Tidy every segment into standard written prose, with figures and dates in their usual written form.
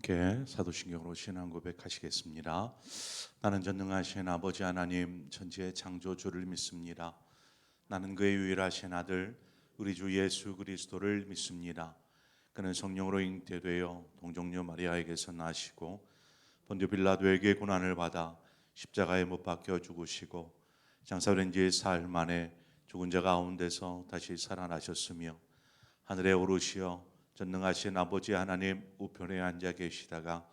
함께 사도신경으로 신앙 고백하시겠습니다. 나는 전능하신 아버지 하나님 천지의 창조주를 믿습니다. 나는 그의 유일하신 아들 우리 주 예수 그리스도를 믿습니다. 그는 성령으로 잉태되어 동정녀 마리아에게서 나시고 본디오 빌라도에게 고난을 받아 십자가에 못 박혀 죽으시고 장사된 지 사흘 만에 죽은 자 가운데서 다시 살아나셨으며 하늘에 오르시어 전능하신 아버지 하나님 우편에 앉아 계시다가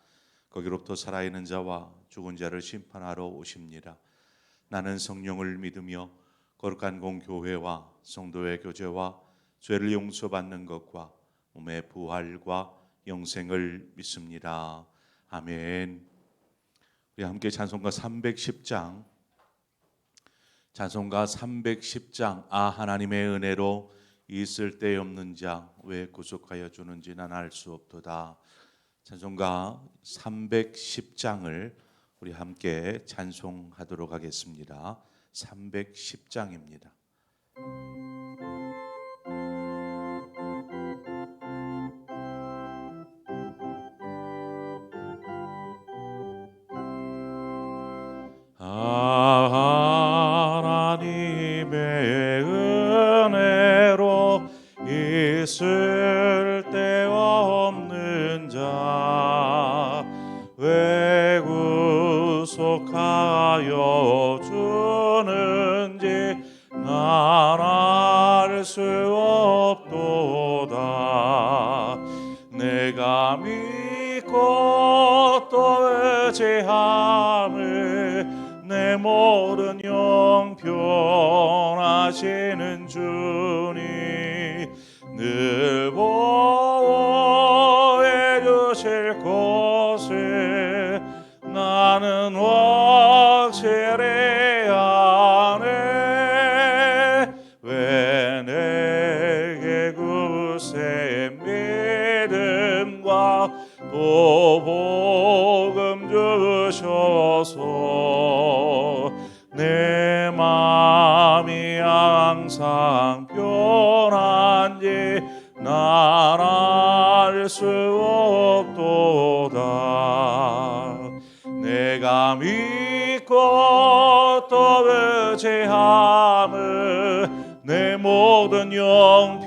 거기로부터 살아있는 자와 죽은 자를 심판하러 오십니다. 나는 성령을 믿으며 거룩한 공교회와 성도의 교제와 죄를 용서받는 것과 몸의 부활과 영생을 믿습니다. 아멘. 우리 함께 찬송가 310장 아 하나님의 은혜로 있을 데 없는 자 왜 구속하여 주는지 난 알 수 없도다. 찬송가 310장을 우리 함께 찬송하도록 하겠습니다. 310장입니다. 하나님의 은혜로 있을 데 없는 자 왜 구속하여 주는지 난 알 수 없도다. 내가 믿고 또 의지함을 내 모든 영 변하시는 주님 늘 보호해 주실 것을 나는 확실히 아네. 왜 내게 굳세 믿음과 또 복음 주셔서 내 마음이 항상 변한지 난 알 수 없도다. 내가 믿고 또 의지함을 내 모든 영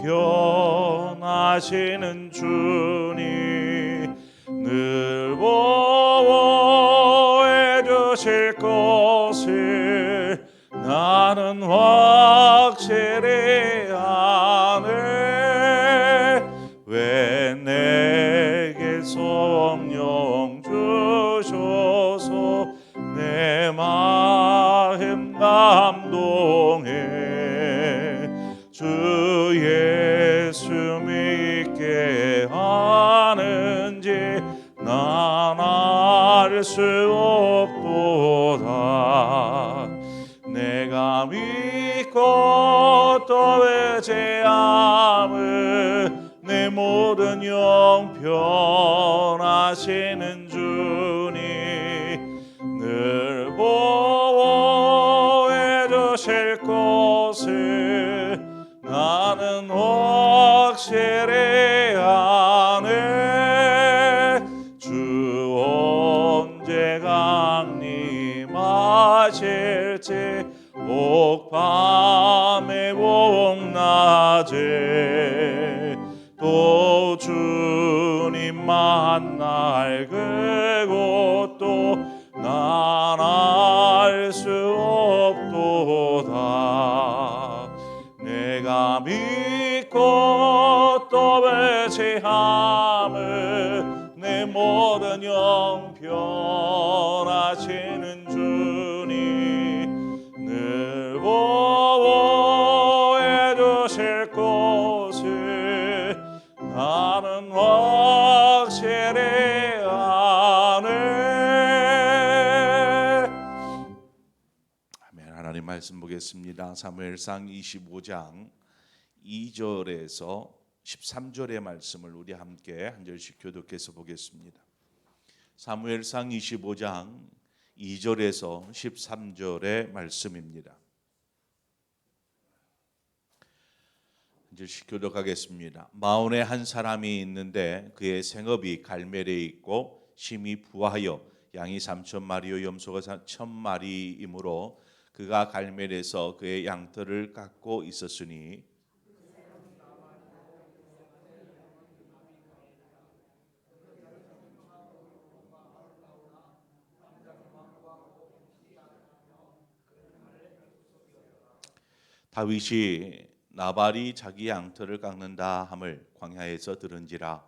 변하시는 주님 늘 보호해 주실 것을 나는 확실히 아네. 왜 내게 성령 주셔서 내 마음 감동해 주 예수 믿게 하는지 난 알 수 없도다. 내가 믿고 또 의지함을 내 모든 영 변하시는 주님 늘 보호해 주실 것을 나는 확실히 아네. 주 언제 강림하실지 옥밤에 옥낮에 또 주님 만날 그곳도 난 알 수 없도다. 내가 믿고 또 의지함을 내 모든 영 변하시는 주님 늘 보호해 주실 것을 나는 확실히 아네. 아멘. 하나님 말씀 보겠습니다. 사무엘상 25장 2절에서 13절의 말씀을 우리 함께 한 절씩 교독해서 보겠습니다. 사무엘상 25장 2절에서 13절의 말씀입니다. 이제 시켜도록 하겠습니다. 마온에 한 사람이 있는데 그의 생업이 갈멜에 있고 심히 부하여 양이 3천 마리요 염소가 1천 마리이므로 그가 갈멜에서 그의 양털을 깎고 있었으니 다윗이 나발이 자기 양털을 깎는다 함을 광야에서 들은지라.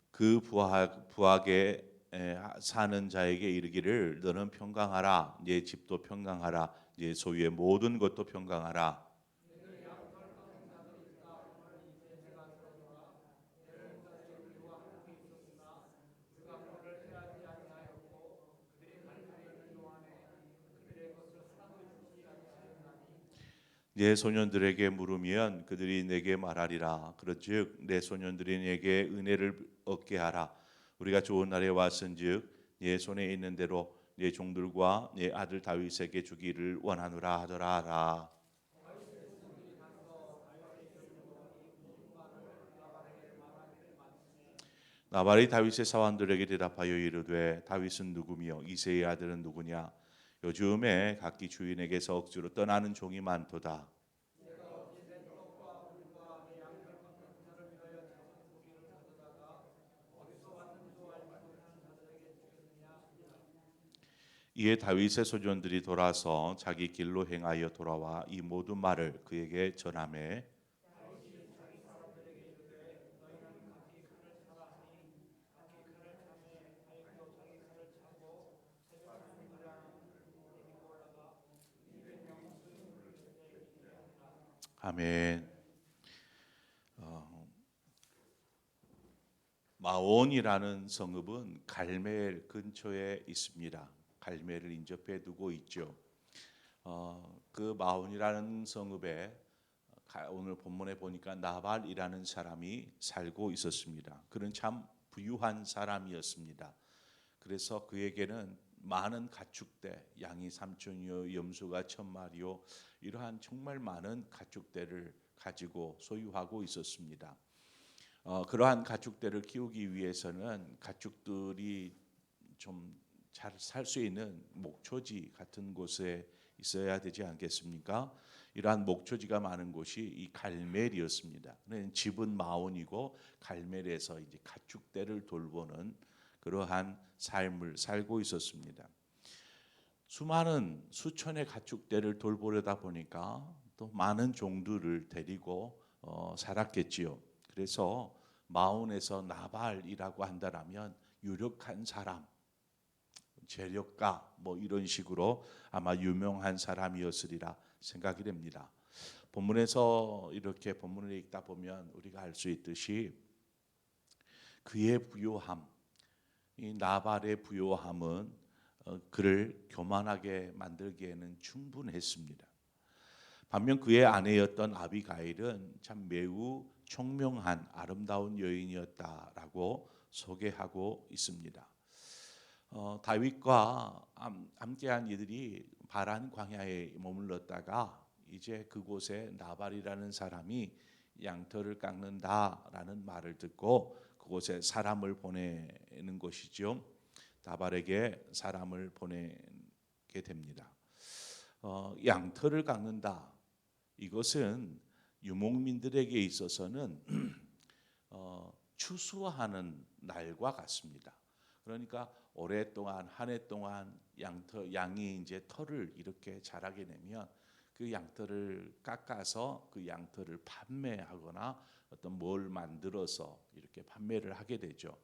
그 부하게 사는 자에게 이르기를 너는 평강하라 네 집도 평강하라 네 소유의 모든 것도 평강하라. 내 소년들에게 물으면 그들이 내게 말하리라. 그런즉 내 소년들이 내게 은혜를 얻게 하라. 우리가 좋은 날에 왔은즉 내 손에 있는 대로 내 종들과 내 아들 다윗에게 주기를 원하노라 하더라 하라. 나발이 다윗의 사환들에게 대답하여 이르되 다윗은 누구며 이새의 아들은 누구냐? 요즘에 각기 주인에게서 억지로 떠나는 종이 많도다. 이에 다윗의 소년들이 돌아서 자기 길로 행하여 돌아와 이 모든 말을 그에게 전하매 아멘. 마온이라는 성읍은 갈멜 근처에 있습니다. 갈멜을 인접해 두고 있죠. 그 마온이라는 성읍에 오늘 본문에 보니까 나발이라는 사람이 살고 있었습니다. 그는 참 부유한 사람이었습니다. 그래서 그에게는 많은 가축대, 양이 3천이요, 염소가 1,000마리요, 이러한 정말 많은 가축대를 가지고 소유하고 있었습니다. 그러한 가축대를 키우기 위해서는 가축들이 좀 잘 살 수 있는 목초지 같은 곳에 있어야 되지 않겠습니까? 이러한 목초지가 많은 곳이 이 갈멜이었습니다. 집은 마온이고 갈멜에서 이제 가축대를 돌보는 그러한 삶을 살고 있었습니다. 수많은 수천의 가축대를 돌보려다 보니까 또 많은 종들을 데리고 살았겠지요. 그래서 마온에서 나발이라고 한다라면 유력한 사람, 재력가 뭐 이런 식으로 아마 유명한 사람이었으리라 생각이 됩니다. 본문에서 이렇게 본문을 읽다 보면 우리가 알 수 있듯이 그의 부요함, 이 나발의 부요함은 그를 교만하게 만들기에는 충분했습니다. 반면 그의 아내였던 아비가일은 참 매우 총명한 아름다운 여인이었다라고 소개하고 있습니다. 다윗과 함께한 이들이 바란 광야에 머물렀다가 이제 그곳에 나발이라는 사람이 양털을 깎는다라는 말을 듣고 그곳에 사람을 보내는 것이죠. 나발에게 사람을 보내게 됩니다. 양털을 깎는다. 이것은 유목민들에게 있어서는 추수하는 날과 같습니다. 그러니까 오랫동안 한 해 동안 양이 이제 털을 이렇게 자라게 되면 그 양털을 깎아서 그 양털을 판매하거나 어떤 뭘 만들어서 이렇게 판매를 하게 되죠.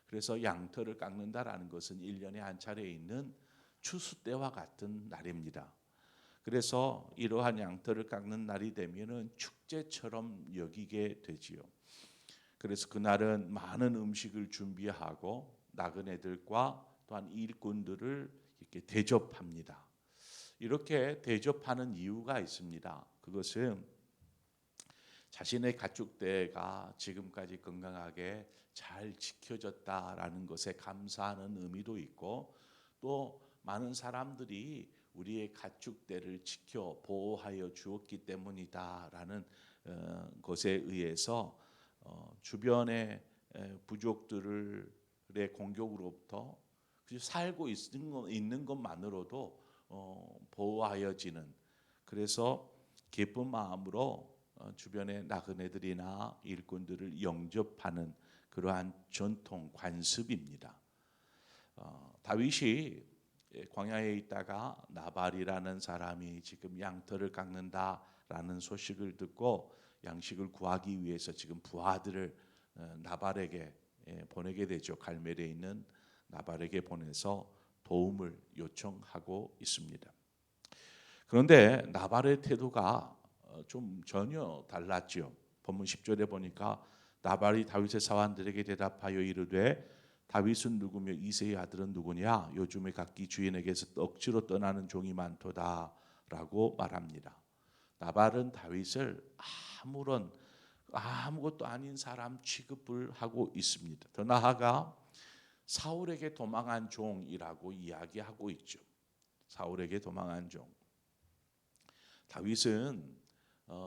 그래서 양털을 깎는다라는 것은 1년에 한 차례 있는 추수 때와 같은 날입니다. 그래서 이러한 양털을 깎는 날이 되면은 축제처럼 여기게 되지요. 그래서 그날은 많은 음식을 준비하고 나그네들과 또한 일꾼들을 이렇게 대접합니다. 이렇게 대접하는 이유가 있습니다. 그것은 자신의 가축대가 지금까지 건강하게 잘 지켜졌다라는 것에 감사하는 의미도 있고, 또 많은 사람들이 우리의 가축대를 지켜 보호하여 주었기 때문이다라는 것에 의해서 주변의 부족들의 공격으로부터 살고 있는 것만으로도 보호하여지는, 그래서 기쁜 마음으로 주변의 나그네들이나 일꾼들을 영접하는 그러한 전통 관습입니다. 다윗이 광야에 있다가 나발이라는 사람이 지금 양털을 깎는다라는 소식을 듣고 양식을 구하기 위해서 지금 부하들을 나발에게 보내게 되죠. 갈멜에 있는 나발에게 보내서 도움을 요청하고 있습니다. 그런데 나발의 태도가 좀 전혀 달랐죠. 본문 10절에 보니까 나발이 다윗의 사환들에게 대답하여 이르되 다윗은 누구며 이새의 아들은 누구냐? 요즘에 각기 주인에게서 억지로 떠나는 종이 많도다라고 말합니다. 나발은 다윗을 아무것도 아닌 사람 취급을 하고 있습니다. 더 나아가 사울에게 도망한 종이라고 이야기하고 있죠. 사울에게 도망한 종. 다윗은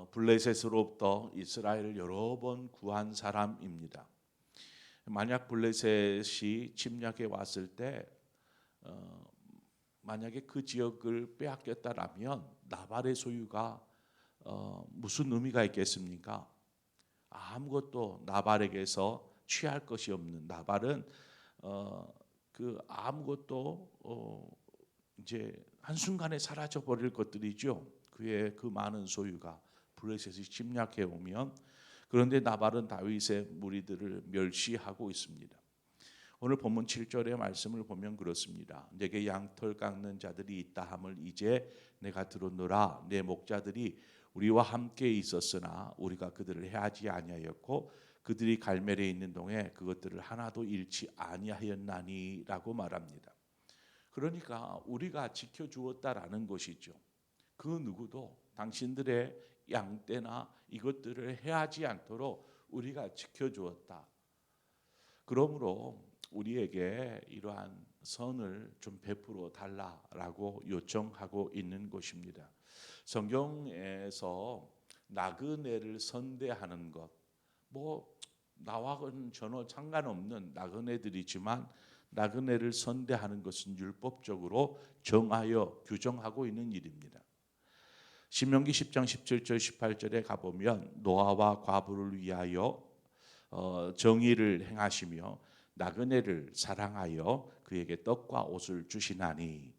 블레셋으로부터 이스라엘을 여러 번 구한 사람입니다. 만약 블레셋이 침략해 왔을 때 만약에 그 지역을 빼앗겼다라면 나발의 소유가 무슨 의미가 있겠습니까? 아무것도 나발에게서 취할 것이 없는, 나발은 그 아무것도 이제 한순간에 사라져 버릴 것들이죠. 그의 그 많은 소유가 블레셋이 침략해 오면. 그런데 나발은 다윗의 무리들을 멸시하고 있습니다. 오늘 본문 7절의 말씀을 보면 그렇습니다. 내게 양털 깎는 자들이 있다 함을 이제 내가 들었노라. 내 목자들이 우리와 함께 있었으나 우리가 그들을 해하지 아니하였고 그들이 갈멜에 있는 동에 그것들을 하나도 잃지 아니하였나니라고 말합니다. 그러니까 우리가 지켜주었다라는 것이죠. 그 누구도 당신들의 양떼나 이것들을 해하지 않도록 우리가 지켜주었다. 그러므로 우리에게 이러한 선을 좀 베풀어 달라라고 요청하고 있는 것입니다. 성경에서 나그네를 선대하는 것, 나와는 전혀 상관없는 나그네들이지만 나그네를 선대하는 것은 율법적으로 정하여 규정하고 있는 일입니다. 신명기 10장 17절 18절에 가보면 노아와 과부를 위하여 정의를 행하시며 나그네를 사랑하여 그에게 떡과 옷을 주시나니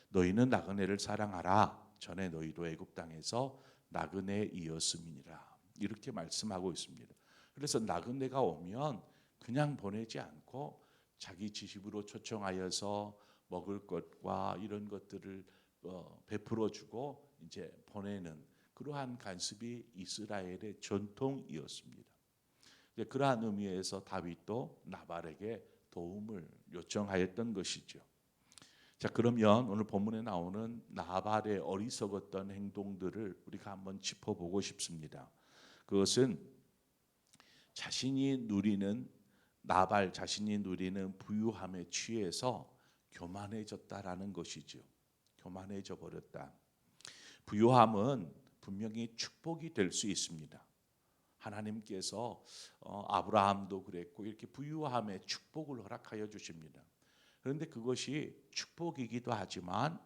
너희는 나그네를 사랑하라. 전에 너희도 애굽 땅에서 나그네이었음이니라. 이렇게 말씀하고 있습니다. 그래서 나그네가 오면 그냥 보내지 않고 자기 지식으로 초청하여서 먹을 것과 이런 것들을 베풀어 주고 이제 보내는 그러한 관습이 이스라엘의 전통이었습니다. 그러한 의미에서 다윗도 나발에게 도움을 요청하였던 것이죠. 자, 그러면 오늘 본문에 나오는 나발의 어리석었던 행동들을 우리가 한번 짚어보고 싶습니다. 그것은 나발 자신이 누리는 부유함에 취해서 교만해졌다라는 것이죠. 교만해져 버렸다. 부유함은 분명히 축복이 될 수 있습니다. 하나님께서 아브라함도 그랬고 이렇게 부유함에 축복을 허락하여 주십니다. 그런데 그것이 축복이기도 하지만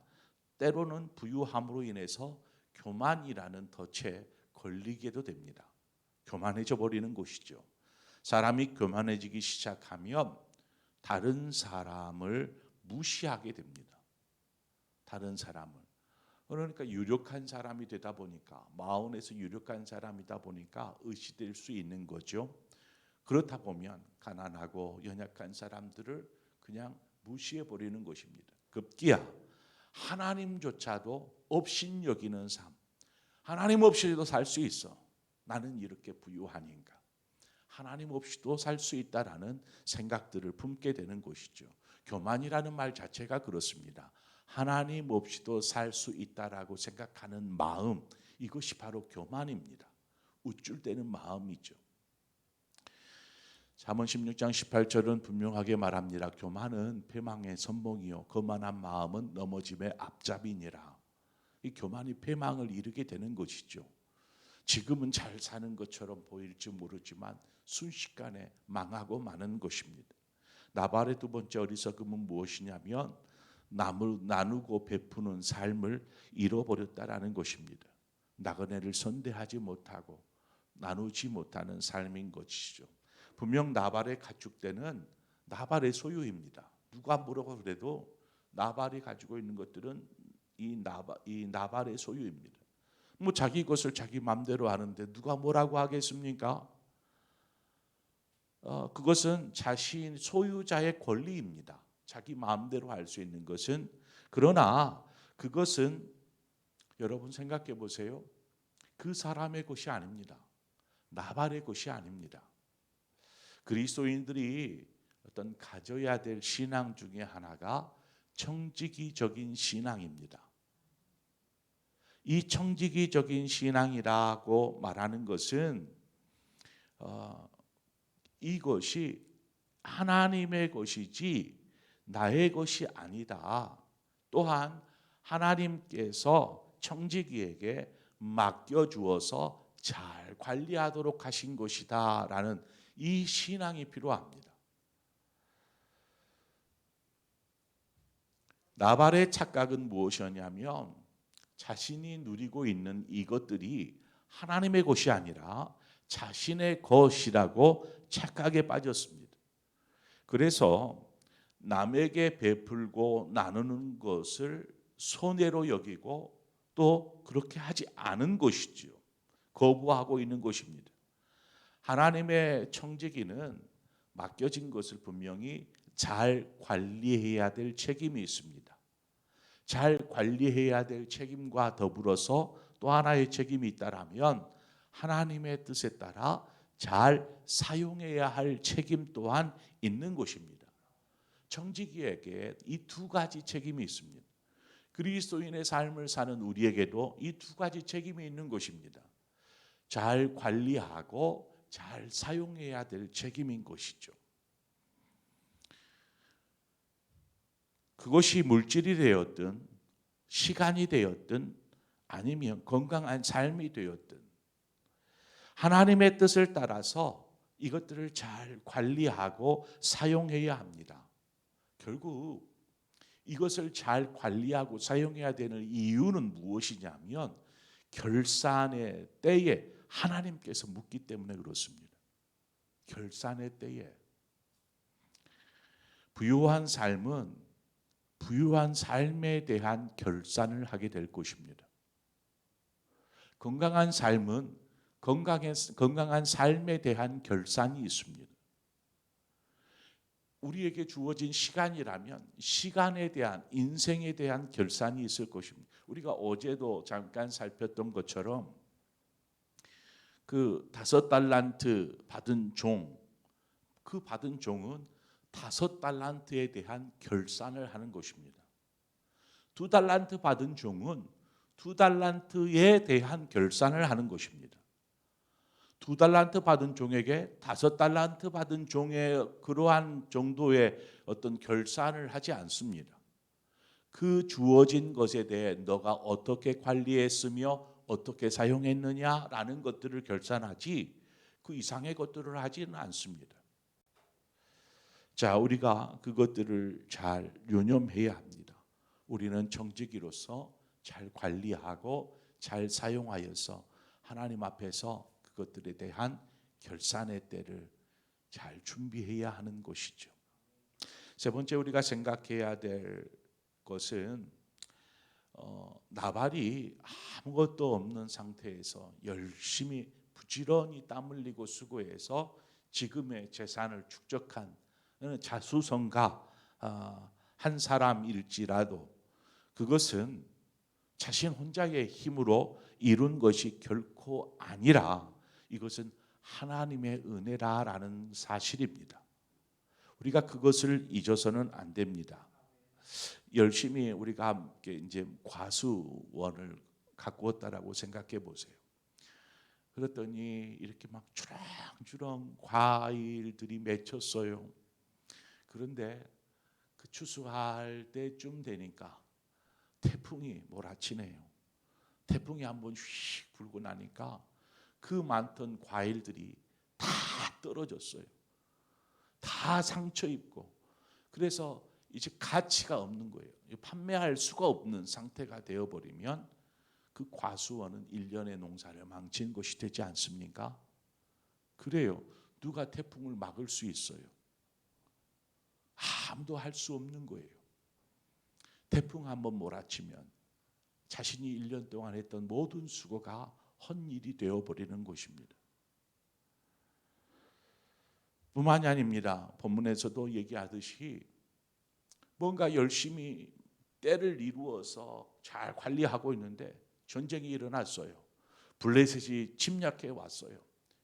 때로는 부유함으로 인해서 교만이라는 덫에 걸리게도 됩니다. 교만해져 버리는 것이죠. 사람이 교만해지기 시작하면 다른 사람을 무시하게 됩니다. 다른 사람을. 그러니까 유력한 사람이 되다 보니까 마음에서 유력한 사람이다 보니까 의시될 수 있는 거죠. 그렇다 보면 가난하고 연약한 사람들을 그냥 무시해 버리는 것입니다. 급기야 하나님조차도 업신여기는 삶. 하나님 없이도 살 수 있어. 나는 이렇게 부유하니까. 하나님 없이도 살 수 있다라는 생각들을 품게 되는 것이죠. 교만이라는 말 자체가 그렇습니다. 하나님 없이도 살 수 있다라고 생각하는 마음, 이것이 바로 교만입니다. 우쭐대는 마음이죠. 잠언 16장 18절은 분명하게 말합니다. 교만은 패망의 선봉이요 거만한 마음은 넘어짐의 앞잡이니라. 이 교만이 패망을 이루게 되는 것이죠. 지금은 잘 사는 것처럼 보일지 모르지만 순식간에 망하고 마는 것입니다. 나발의 두 번째 어리석음은 무엇이냐면 나누고 베푸는 삶을 잃어버렸다라는 것입니다. 나그네를 선대하지 못하고 나누지 못하는 삶인 것이죠. 분명 나발의 가축대는 나발의 소유입니다. 누가 뭐라고 그래도 나발이 가지고 있는 것들은 이 나발의 소유입니다. 뭐 자기 것을 자기 마음대로 하는데 누가 뭐라고 하겠습니까? 그것은 자신 소유자의 권리입니다. 자기 마음대로 할 수 있는 것은. 그러나 그것은 여러분 생각해 보세요. 그 사람의 것이 아닙니다. 나발의 것이 아닙니다. 그리스도인들이 어떤 가져야 될 신앙 중에 하나가 청지기적인 신앙입니다. 이 청지기적인 신앙이라고 말하는 것은 이것이 하나님의 것이지 나의 것이 아니다. 또한 하나님께서 청지기에게 맡겨주어서 잘 관리하도록 하신 것이다 라는 이 신앙이 필요합니다. 나발의 착각은 무엇이었냐면 자신이 누리고 있는 이것들이 하나님의 것이 아니라 자신의 것이라고 착각에 빠졌습니다. 그래서 남에게 베풀고 나누는 것을 손해로 여기고 또 그렇게 하지 않은 것이지요. 거부하고 있는 것입니다. 하나님의 청지기는 맡겨진 것을 분명히 잘 관리해야 될 책임이 있습니다. 잘 관리해야 될 책임과 더불어서 또 하나의 책임이 있다라면 하나님의 뜻에 따라 잘 사용해야 할 책임 또한 있는 것입니다. 청지기에게 이 두 가지 책임이 있습니다. 그리스도인의 삶을 사는 우리에게도 이 두 가지 책임이 있는 것입니다. 잘 관리하고 잘 사용해야 될 책임인 것이죠. 그것이 물질이 되었든 시간이 되었든 아니면 건강한 삶이 되었든 하나님의 뜻을 따라서 이것들을 잘 관리하고 사용해야 합니다. 결국 이것을 잘 관리하고 사용해야 되는 이유는 무엇이냐면 결산의 때에 하나님께서 묻기 때문에 그렇습니다. 결산의 때에 부유한 삶은 부유한 삶에 대한 결산을 하게 될 것입니다. 건강한 삶은 건강한 삶에 대한 결산이 있습니다. 우리에게 주어진 시간이라면 시간에 대한 인생에 대한 결산이 있을 것입니다. 우리가 어제도 잠깐 살폈던 것처럼 그 5달란트 받은 종, 그 받은 종은 5달란트에 대한 결산을 하는 것입니다. 2달란트 받은 종은 2달란트에 대한 결산을 하는 것입니다. 2달란트 받은 종에게 5달란트 받은 종의 그러한 정도의 어떤 결산을 하지 않습니다. 그 주어진 것에 대해 너가 어떻게 관리했으며 어떻게 사용했느냐라는 것들을 결산하지 그 이상의 것들을 하지는 않습니다. 자, 우리가 그것들을 잘 유념해야 합니다. 우리는 청지기로서 잘 관리하고 잘 사용하여서 하나님 앞에서 그것들에 대한 결산의 때를 잘 준비해야 하는 것이죠. 세 번째 우리가 생각해야 될 것은 나발이 아무것도 없는 상태에서 열심히 부지런히 땀 흘리고 수고해서 지금의 재산을 축적한 자수성가 한 사람일지라도 그것은 자신 혼자의 힘으로 이룬 것이 결코 아니라 이것은 하나님의 은혜라라는 사실입니다. 우리가 그것을 잊어서는 안 됩니다. 열심히 우리가 함께 이제 과수원을 가꾸었다라고 생각해 보세요. 그랬더니 이렇게 막 주렁주렁 과일들이 맺혔어요. 그런데 그 추수할 때쯤 되니까 태풍이 몰아치네요. 태풍이 한번 휙 불고 나니까 그 많던 과일들이 다 떨어졌어요. 다 상처 입고, 그래서 이제 가치가 없는 거예요. 판매할 수가 없는 상태가 되어버리면 그 과수원은 1년의 농사를 망친 것이 되지 않습니까? 그래요. 누가 태풍을 막을 수 있어요? 아무도 할 수 없는 거예요. 태풍 한번 몰아치면 자신이 1년 동안 했던 모든 수고가 헛일이 되어버리는 것입니다. 뿐만이 아닙니다. 본문에서도 얘기하듯이 뭔가 열심히 때를 이루어서 잘 관리하고 있는데 전쟁이 일어났어요. 블레셋이 침략해 왔어요.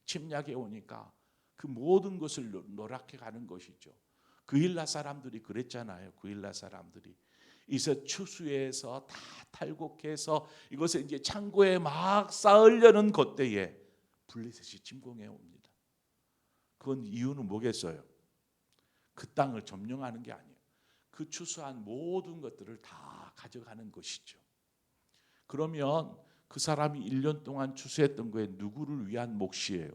침략해 오니까 그 모든 것을 노랗게 가는 것이죠. 그일라 사람들이 그랬잖아요. 그일라 사람들이 이제 추수해서 다 탈곡해서 이것을 이제 창고에 막 쌓으려는 그때에 블레셋이 침공해 옵니다. 그건 이유는 뭐겠어요? 그 땅을 점령하는 게 아니에요. 그 추수한 모든 것들을 다 가져가는 것이죠. 그러면 그 사람이 1년 동안 추수했던 거에 누구를 위한 몫이에요?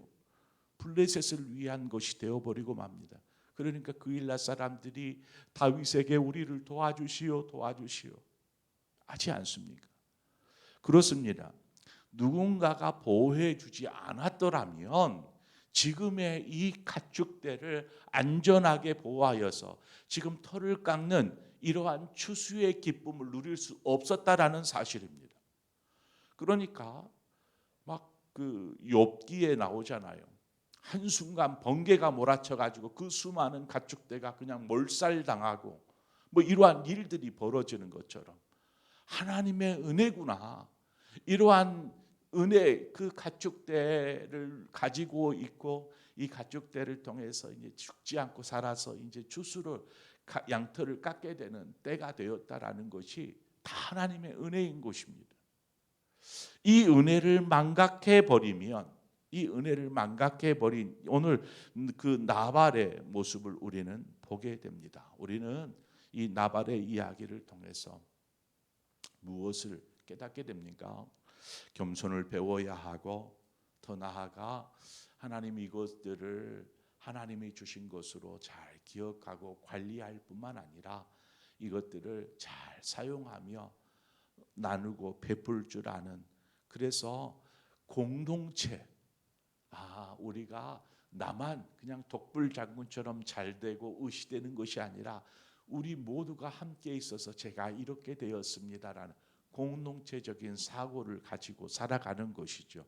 블레셋을 위한 것이 되어버리고 맙니다. 그러니까 그일라 사람들이 다윗에게 우리를 도와주시오 도와주시오 하지 않습니까? 그렇습니다. 누군가가 보호해 주지 않았더라면 지금의 이 가축대를 안전하게 보호하여서 지금 털을 깎는 이러한 추수의 기쁨을 누릴 수 없었다라는 사실입니다. 그러니까 막 그 욥기에 나오잖아요. 한순간 번개가 몰아쳐 가지고 그 수많은 가축대가 그냥 몰살당하고 뭐 이러한 일들이 벌어지는 것처럼 하나님의 은혜구나. 이러한 은혜, 그 가축대를 가지고 있고 이 가축대를 통해서 이제 죽지 않고 살아서 이제 추수를 양털을 깎게 되는 때가 되었다라는 것이 다 하나님의 은혜인 것입니다. 이 은혜를 망각해 버리면, 이 은혜를 망각해 버린 오늘 그 나발의 모습을 우리는 보게 됩니다. 우리는 이 나발의 이야기를 통해서 무엇을 깨닫게 됩니까? 겸손을 배워야 하고, 더 나아가 하나님이 이것들을 하나님이 주신 것으로 잘 기억하고 관리할 뿐만 아니라 이것들을 잘 사용하며 나누고 베풀 줄 아는, 그래서 공동체, 우리가 나만 그냥 독불 장군처럼 잘 되고 의시되는 것이 아니라 우리 모두가 함께 있어서 제가 이렇게 되었습니다라는 공동체적인 사고를 가지고 살아가는 것이죠.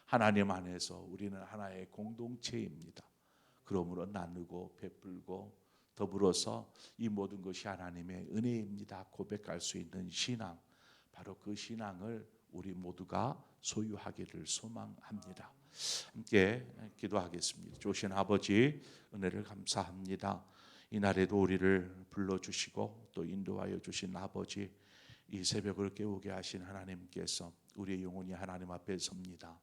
하나님 안에서 우리는 하나의 공동체입니다. 그러므로 나누고 베풀고 더불어서 이 모든 것이 하나님의 은혜입니다 고백할 수 있는 신앙, 바로 그 신앙을 우리 모두가 소유하기를 소망합니다. 함께 기도하겠습니다. 좋으신 아버지, 은혜를 감사합니다. 이날에도 우리를 불러주시고 또 인도하여 주신 아버지, 이 새벽을 깨우게 하신 하나님께서 우리의 영혼이 하나님 앞에 섭니다.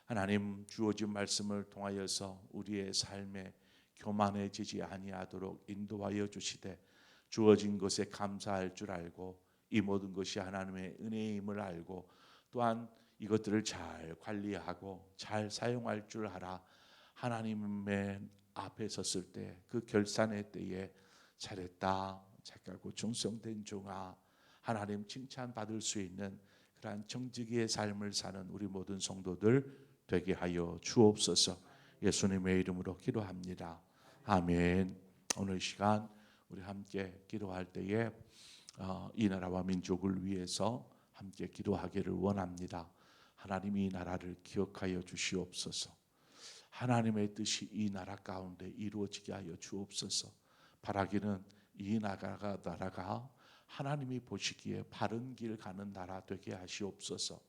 하나님, 주어진 말씀을 통하여서 우리의 삶에 교만해지지 아니하도록 인도하여 주시되, 주어진 것에 감사할 줄 알고 이 모든 것이 하나님의 은혜임을 알고 또한 이것들을 잘 관리하고 잘 사용할 줄 알아 하나님의 앞에 섰을 때 그 결산의 때에 잘했다, 착하고 충성된 종아, 하나님 칭찬받을 수 있는 그러한 정직의 삶을 사는 우리 모든 성도들 되게 하여 주옵소서. 예수님의 이름으로 기도합니다. 아멘. 오늘 시간 우리 함께 기도할 때에 이 나라와 민족을 위해서 함께 기도하기를 원합니다. 하나님이 이 나라를 기억하여 주시옵소서. 하나님의 뜻이 이 나라 가운데 이루어지게 하여 주옵소서. 바라기는 이 나라가 하나님이 보시기에 바른 길 가는 나라 되게 하시옵소서.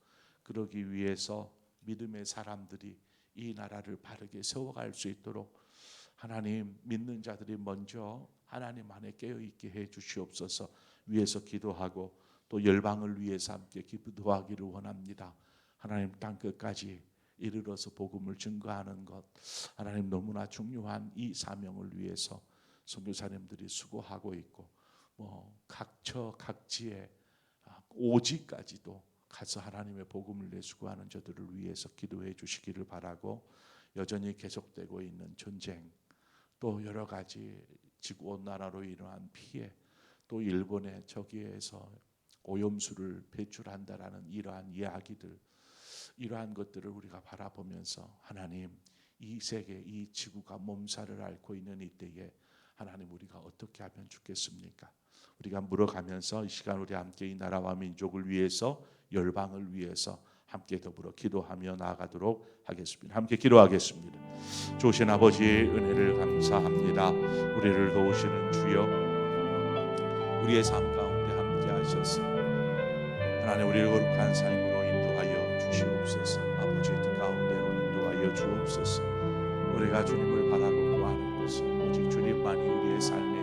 그러기 위해서 믿음의 사람들이 이 나라를 바르게 세워갈 수 있도록 하나님, 믿는 자들이 먼저 하나님 안에 깨어있게 해 주시옵소서. 위해서 기도하고 또 열방을 위해서 함께 기도하기를 원합니다. 하나님, 땅 끝까지 이르러서 복음을 증거하는 것, 하나님 너무나 중요한 이 사명을 위해서 선교사님들이 수고하고 있고, 각처 각지에 오지까지도 가서 하나님의 복음을 내수고하는 저들을 위해서 기도해 주시기를 바라고, 여전히 계속되고 있는 전쟁, 또 여러 가지 지구온난화로 인한 피해, 또 일본의 저기에서 오염수를 배출한다라는 이러한 이야기들, 이러한 것들을 우리가 바라보면서 하나님, 이 세계, 이 지구가 몸살을 앓고 있는 이때에 하나님, 우리가 어떻게 하면 좋겠습니까? 우리가 물어가면서 이 시간 우리 함께 이 나라와 민족을 위해서, 열방을 위해서 함께 더불어 기도하며 나아가도록 하겠습니다. 함께 기도하겠습니다. 좋으신 아버지의 은혜를 감사합니다. 우리를 도우시는 주여, 우리의 삶 가운데 함께 하셔서 하나님, 우리를 거룩한 삶으로 인도하여 주시옵소서. 아버지의 뜻 가운데로 인도하여 주옵소서. 우리가 주님을 바라고 구하는 것은 오직 주님만이 우리의 삶의